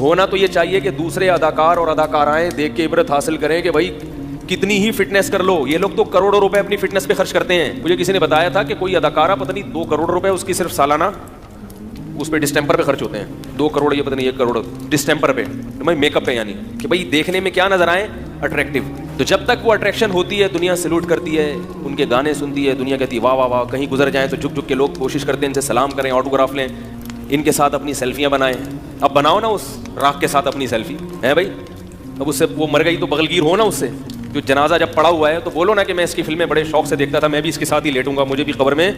ہونا تو یہ چاہیے کہ دوسرے اداکار اور اداکارائیں دیکھ کے عبرت حاصل کریں کہ بھائی کتنی ہی فٹنس کر لو. یہ لوگ تو کروڑوں روپے اپنی فٹنس پہ خرچ کرتے ہیں. مجھے کسی نے بتایا تھا کہ کوئی اداکارہ پتہ نہیں 2 کروڑ روپے اس کی صرف سالانہ اس پہ ڈسٹمپر پہ خرچ ہوتے ہیں. 2 کروڑ یا پتہ نہیں 1 کروڑ ڈسٹمپر پہ, میک اپ پہ, یعنی کہ بھائی دیکھنے میں کیا نظر آئے, اٹریکٹیو. تو جب تک وہ اٹریکشن ہوتی ہے دنیا سلوٹ کرتی ہے, ان کے گانے سنتی ہے, دنیا کہتی ہے واہ واہ واہ. کہیں گزر جائیں تو جھک جھک کے لوگ کوشش کرتے ہیں ان سے سلام کریں, آٹوگراف لیں, ان کے ساتھ اپنی سیلفیاں بنائیں. اب بناؤ نا اس راکھ کے ساتھ اپنی سیلفی ہے بھائی. اب اس سے وہ مر گئی تو بغلگیر ہو نا اس سے. جو جنازہ جب پڑا ہوا ہے تو بولو نا کہ میں اس کی فلمیں بڑے شوق سے دیکھتا تھا, میں بھی اس کے ساتھ ہی لیٹوں گا, مجھے بھی قبر میں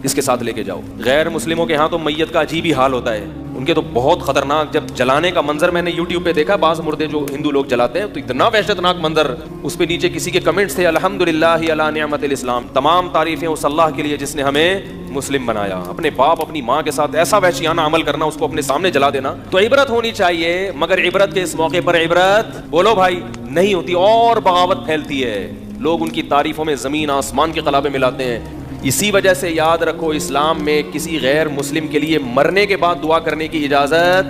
اس کے ساتھ لے کے جاؤ. غیر مسلموں کے ہاں تو میت کا عجیب ہی حال ہوتا ہے. ان کے تو بہت خطرناک, جب جلانے کا منظر میں نے یوٹیوب پہ دیکھا, بعض مردے جو ہندو لوگ جلاتے ہیں تو اتنا وحشتناک منظر. اس پہ نیچے کسی کے کمنٹس تھے الحمدللہ علی نعمت الاسلام, تمام تعریفیں اس اللہ کے لیے جس نے ہمیں مسلم بنایا. اپنے باپ اپنی ماں کے ساتھ ایسا وحشیانہ عمل کرنا, اس کو اپنے سامنے جلا دینا. تو عبرت ہونی چاہیے, مگر عبرت کے اس موقع پر عبرت بولو بھائی نہیں ہوتی, اور بغاوت پھیلتی ہے. لوگ ان کی تعریفوں میں زمین آسمان کے قلابے ملاتے ہیں. اسی وجہ سے یاد رکھو, اسلام میں کسی غیر مسلم کے لیے مرنے کے بعد دعا کرنے کی اجازت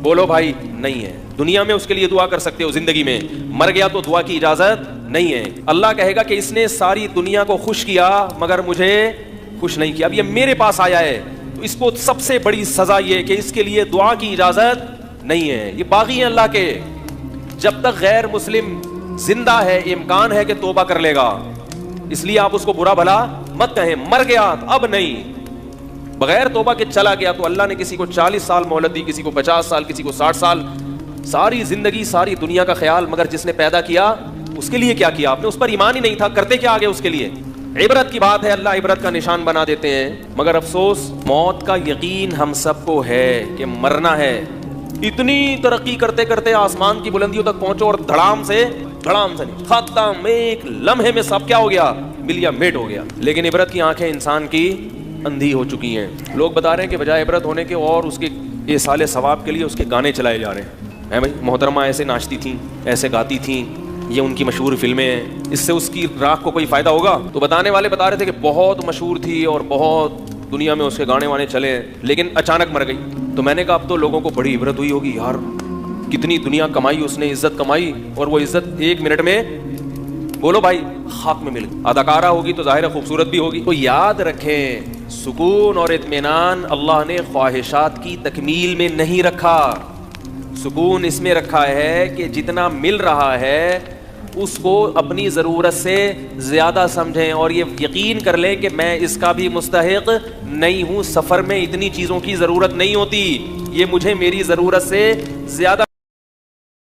بولو بھائی نہیں ہے. دنیا میں اس کے لیے دعا کر سکتے ہو, زندگی میں مر گیا تو دعا کی اجازت نہیں ہے. اللہ کہے گا کہ اس نے ساری دنیا کو خوش کیا مگر مجھے خوش نہیں کیا. اب یہ میرے پاس آیا ہے تو اس کو سب سے بڑی سزا یہ کہ اس کے لیے دعا کی اجازت نہیں ہے. یہ باغی ہیں اللہ کے. جب تک غیر مسلم زندہ ہے امکان ہے کہ توبہ کر لے گا, اس لیے آپ اس کو برا بھلا مت کہیں. مر گیا اب نہیں, بغیر توبہ کے چلا گیا تو اللہ نے کسی کو 40 سال مہلت دی, کسی کو 50 سال, کسی کو 60 سال. ساری زندگی ساری دنیا کا خیال, مگر جس نے پیدا کیا اس کے لیے کیا کیا آپ نے؟ اس پر ایمان ہی نہیں تھا, کرتے کیا آگے اس کے لیے؟ عبرت کی بات ہے, اللہ عبرت کا نشان بنا دیتے ہیں. مگر افسوس موت کا یقین ہم سب کو ہے کہ مرنا ہے. اتنی ترقی کرتے کرتے آسمان کی بلندیوں تک پہنچو اور دھڑام سے نہیں, ختم, ایک لمحے میں سب کیا ہو گیا, ملیا میٹ ہو گیا. لیکن عبرت کی آنکھیں انسان کی اندھی ہو چکی ہیں. لوگ بتا رہے ہیں کہ بجائے عبرت ہونے کے اور اس کے ایصال ثواب کے لیے اس کے گانے چلائے جا رہے ہیں. بھائی محترمہ ایسے ناچتی تھیں, ایسے گاتی تھیں, یہ ان کی مشہور فلمیں ہیں, اس سے اس کی راکھ کو کوئی فائدہ ہوگا؟ تو بتانے والے بتا رہے تھے کہ بہت مشہور تھی اور بہت دنیا میں اس کے گانے وانے چلے, لیکن اچانک مر گئی. تو میں نے کہا اب تو لوگوں کو بڑی عبرت ہوئی ہوگی, یار کتنی دنیا کمائی اس نے, عزت کمائی, اور وہ عزت 1 منٹ میں بولو بھائی خاک میں مل گئی. اداکارہ ہوگی تو ظاہر ہے خوبصورت بھی ہوگی. تو یاد رکھیں سکون اور اطمینان اللہ نے خواہشات کی تکمیل میں نہیں رکھا. سکون اس میں رکھا ہے کہ جتنا مل رہا ہے اس کو اپنی ضرورت سے زیادہ سمجھیں, اور یہ یقین کر لیں کہ میں اس کا بھی مستحق نہیں ہوں. سفر میں اتنی چیزوں کی ضرورت نہیں ہوتی, یہ مجھے میری ضرورت سے زیادہ